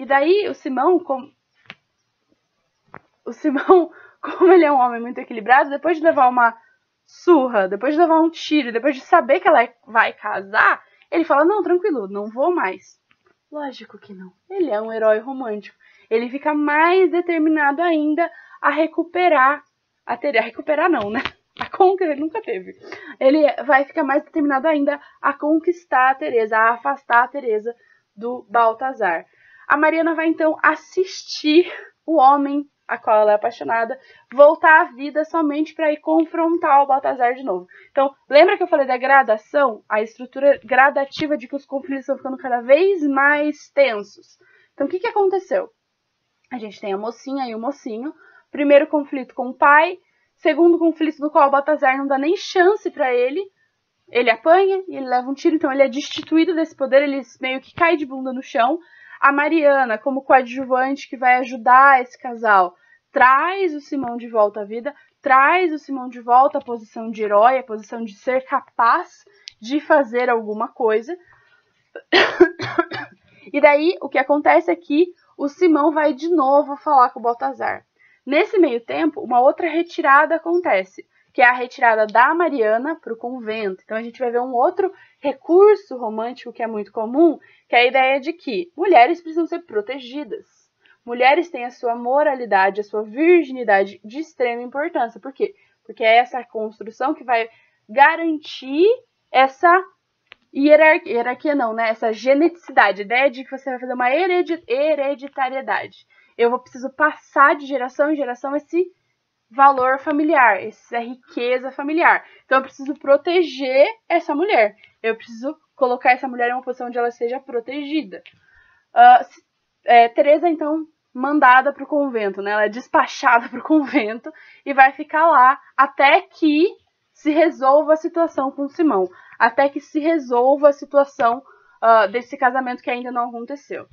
E daí o Simão, como ele é um homem muito equilibrado, depois de levar uma surra, depois de levar um tiro, depois de saber que ela vai casar, ele fala, não, tranquilo, não vou mais. Lógico que não. Ele é um herói romântico. Ele fica mais determinado ainda a recuperar a Teresa. Recuperar não, né? A conquista ele nunca teve. Ele vai ficar mais determinado ainda a conquistar a Teresa, a afastar a Teresa do Baltazar. A Mariana vai então assistir o homem a qual ela é apaixonada voltar à vida somente para ir confrontar o Baltazar de novo. Então, lembra que eu falei da gradação? A estrutura gradativa de que os conflitos estão ficando cada vez mais tensos. Então, o que aconteceu? A gente tem a mocinha e o mocinho. Primeiro conflito com o pai. Segundo conflito no qual o Baltazar não dá nem chance para ele. Ele apanha e ele leva um tiro, então ele é destituído desse poder, ele meio que cai de bunda no chão. A Mariana, como coadjuvante que vai ajudar esse casal, traz o Simão de volta à vida, traz o Simão de volta à posição de herói, à posição de ser capaz de fazer alguma coisa. E daí, o que acontece é que o Simão vai de novo falar com o Baltazar. Nesse meio tempo, uma outra retirada acontece, que é a retirada da Mariana para o convento. Então, a gente vai ver um outro recurso romântico que é muito comum, que é a ideia de que mulheres precisam ser protegidas. Mulheres têm a sua moralidade, a sua virginidade de extrema importância. Por quê? Porque é essa construção que vai garantir essa hierarquia não, né? Essa geneticidade, a ideia de que você vai fazer uma hereditariedade. Eu preciso passar de geração em geração esse valor familiar, essa riqueza familiar. Então eu preciso proteger essa mulher. Eu preciso colocar essa mulher em uma posição onde ela seja protegida. Teresa, então, mandada para o convento, né? Ela é despachada para o convento e vai ficar lá até que se resolva a situação com o Simão. Até que se resolva a situação desse casamento que ainda não aconteceu.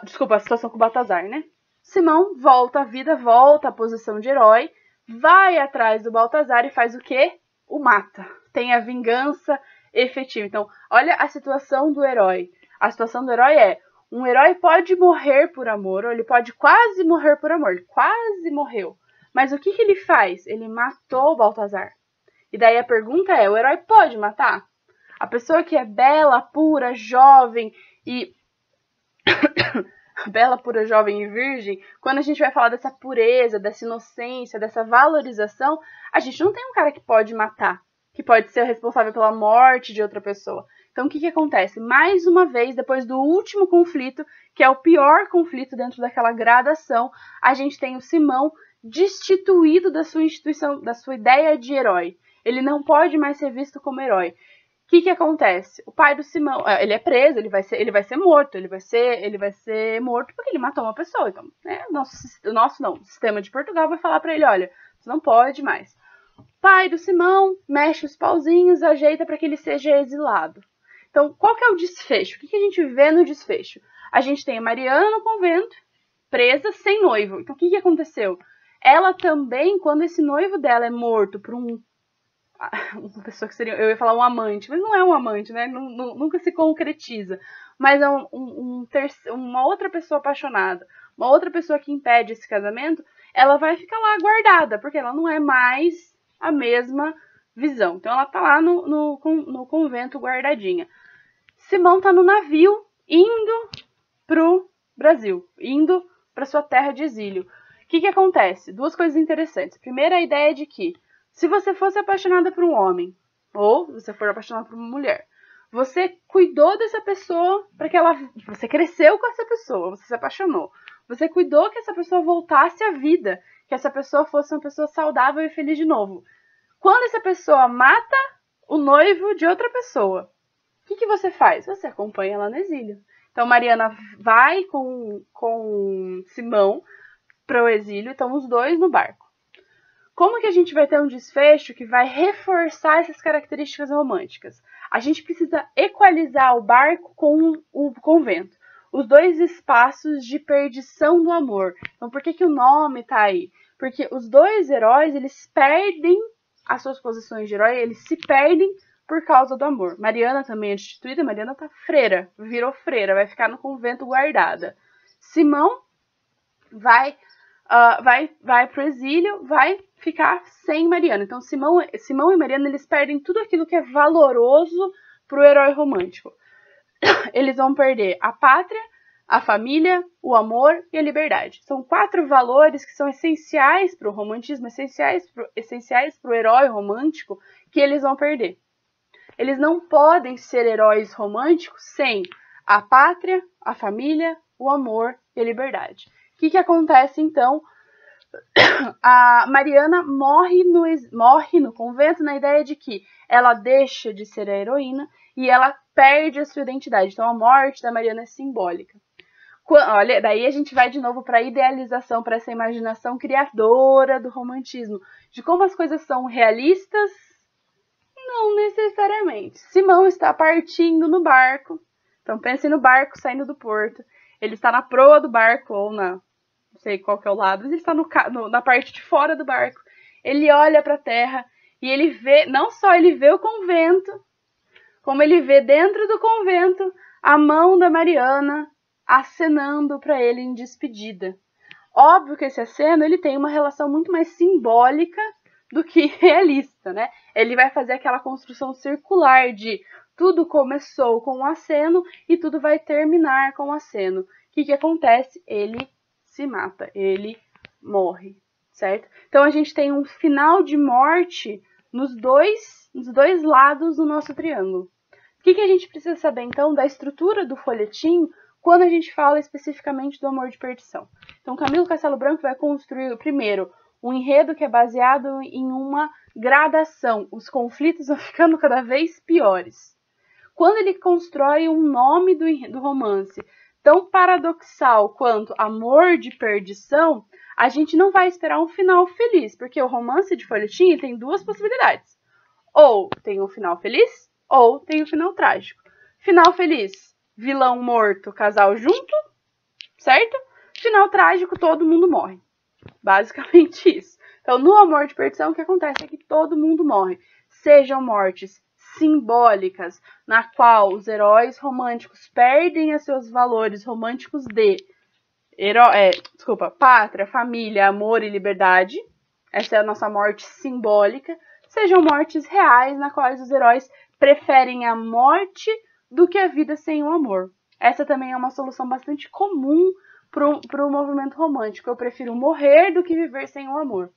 Desculpa, a situação com o Baltazar, né? Simão volta à vida, volta à posição de herói, vai atrás do Baltazar e faz o quê? O mata. Tem a vingança efetiva. Então, olha a situação do herói. A situação do herói é, um herói pode morrer por amor, ou ele pode quase morrer por amor. Ele quase morreu. Mas o que ele faz? Ele matou o Baltazar. E daí a pergunta é, o herói pode matar? A pessoa que é bela, pura, jovem e... bela, pura, jovem e virgem, quando a gente vai falar dessa pureza, dessa inocência, dessa valorização, a gente não tem um cara que pode matar, que pode ser o responsável pela morte de outra pessoa. Então, o que acontece? Mais uma vez, depois do último conflito, que é o pior conflito dentro daquela gradação, a gente tem o Simão destituído da sua instituição, da sua ideia de herói. Ele não pode mais ser visto como herói. O que acontece? O pai do Simão, ele é preso, ele vai ser morto, ele vai ser morto porque ele matou uma pessoa. Então, né, o sistema de Portugal vai falar para ele, olha, você não pode mais. O pai do Simão mexe os pauzinhos, ajeita para que ele seja exilado. Então, qual que é o desfecho? O que a gente vê no desfecho? A gente tem a Mariana no convento, presa, sem noivo. Então, o que aconteceu? Ela também, quando esse noivo dela é morto por uma pessoa que seria, eu ia falar um amante, mas não é um amante, né? Nunca se concretiza. Mas é uma outra pessoa apaixonada, uma outra pessoa que impede esse casamento, ela vai ficar lá guardada, porque ela não é mais a mesma visão. Então ela tá lá no convento guardadinha. Simão tá no navio indo pro Brasil, indo para sua terra de exílio. O que acontece? Duas coisas interessantes. Primeiro, a ideia de que se você fosse apaixonada por um homem, ou você for apaixonada por uma mulher, você cuidou dessa pessoa para que você cresceu com essa pessoa, você se apaixonou. Você cuidou que essa pessoa voltasse à vida, que essa pessoa fosse uma pessoa saudável e feliz de novo. Quando essa pessoa mata o noivo de outra pessoa, o que você faz? Você acompanha ela no exílio. Então Mariana vai com Simão para o exílio, então os dois no barco. Como que a gente vai ter um desfecho que vai reforçar essas características românticas? A gente precisa equalizar o barco com o convento. Os dois espaços de perdição do amor. Então, por que o nome está aí? Porque os dois heróis, eles perdem as suas posições de herói, eles se perdem por causa do amor. Mariana também é destituída, Mariana tá freira, virou freira, vai ficar no convento guardada. Simão vai pro exílio, vai ficar sem Mariana. Então, Simão e Mariana, eles perdem tudo aquilo que é valoroso pro herói romântico. Eles vão perder a pátria, a família, o amor e a liberdade. São 4 valores que são essenciais para o romantismo, essenciais para o herói romântico, que eles vão perder. Eles não podem ser heróis românticos sem a pátria, a família, o amor e a liberdade. O que acontece, então? A Mariana morre no convento na ideia de que ela deixa de ser a heroína e ela perde a sua identidade. Então, a morte da Mariana é simbólica. Olha, daí a gente vai de novo para a idealização, para essa imaginação criadora do romantismo, de como as coisas são realistas. Não necessariamente. Simão está partindo no barco. Então, pensem no barco saindo do porto. Ele está na proa do barco, ou não sei qual que é o lado, mas ele está na parte de fora do barco. Ele olha para a terra e ele vê, não só ele vê o convento, como ele vê dentro do convento a mão da Mariana acenando para ele em despedida. Óbvio que esse aceno ele tem uma relação muito mais simbólica do que realista, né? Ele vai fazer aquela construção circular de tudo começou com um aceno e tudo vai terminar com um aceno. O que acontece? Ele se mata, ele morre, certo? Então a gente tem um final de morte nos dois lados do nosso triângulo. O que a gente precisa saber, então, da estrutura do folhetim quando a gente fala especificamente do Amor de Perdição? Então, Camilo Castelo Branco vai construir, primeiro, um enredo que é baseado em uma gradação. Os conflitos vão ficando cada vez piores. Quando ele constrói um nome do romance tão paradoxal quanto Amor de Perdição, a gente não vai esperar um final feliz, porque o romance de folhetim tem 2 possibilidades. Ou tem um final feliz, ou tem um final trágico. Final feliz, vilão morto, casal junto, certo? Final trágico, todo mundo morre. Basicamente isso. Então, no Amor de Perdição, o que acontece é que todo mundo morre. Sejam mortes simbólicas, na qual os heróis românticos perdem os seus valores românticos de pátria, família, amor e liberdade. Essa é a nossa morte simbólica. Sejam mortes reais, na qual os heróis preferem a morte do que a vida sem o amor. Essa também é uma solução bastante comum para o movimento romântico. Eu prefiro morrer do que viver sem o amor.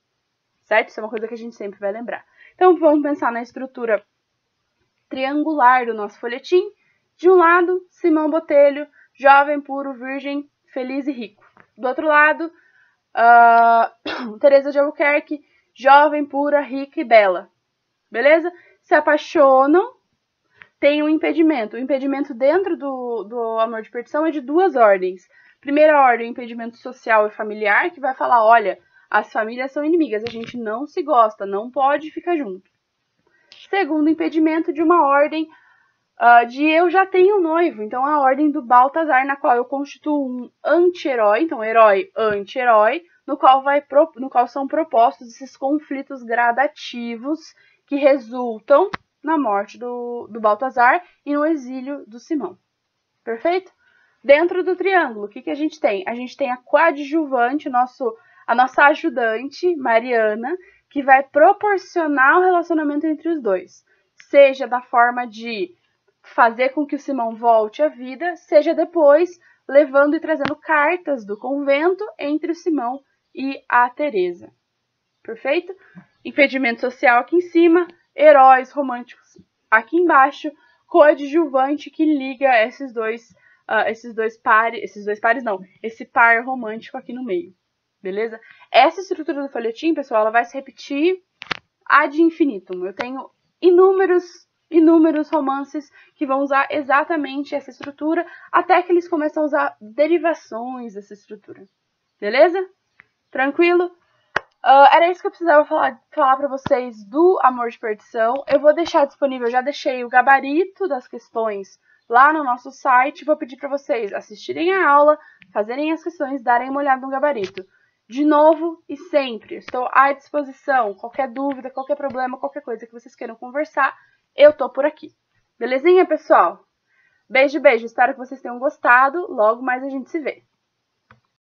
Certo? Isso é uma coisa que a gente sempre vai lembrar. Então, vamos pensar na estrutura triangular do nosso folhetim. De um lado, Simão Botelho, jovem, puro, virgem, feliz e rico. Do outro lado, Teresa de Albuquerque, jovem, pura, rica e bela. Beleza? Se apaixonam, tem um impedimento. O impedimento dentro do Amor de Perdição é de 2 ordens. Primeira ordem, impedimento social e familiar, que vai falar, olha, as famílias são inimigas, a gente não se gosta, não pode ficar junto. Segundo impedimento, de uma ordem de eu já tenho noivo. Então, a ordem do Baltazar, na qual eu constituo um anti-herói, então herói, anti-herói, no qual são propostos esses conflitos gradativos que resultam na morte do Baltazar e no exílio do Simão. Perfeito? Dentro do triângulo, o que a gente tem? A gente tem a coadjuvante, a nossa ajudante, Mariana, que vai proporcionar o relacionamento entre os dois. Seja da forma de fazer com que o Simão volte à vida, seja depois levando e trazendo cartas do convento entre o Simão e a Teresa. Perfeito? Impedimento social aqui em cima, heróis românticos aqui embaixo, coadjuvante que liga esse par romântico aqui no meio. Beleza? Essa estrutura do folhetim, pessoal, ela vai se repetir ad infinitum. Eu tenho inúmeros romances que vão usar exatamente essa estrutura, até que eles começam a usar derivações dessa estrutura. Beleza? Tranquilo? Era isso que eu precisava falar para vocês do Amor de Perdição. Eu vou deixar disponível, já deixei o gabarito das questões lá no nosso site. Vou pedir para vocês assistirem a aula, fazerem as questões, darem uma olhada no gabarito. De novo e sempre, estou à disposição. Qualquer dúvida, qualquer problema, qualquer coisa que vocês queiram conversar, eu tô por aqui. Belezinha, pessoal? Beijo, beijo. Espero que vocês tenham gostado. Logo mais a gente se vê.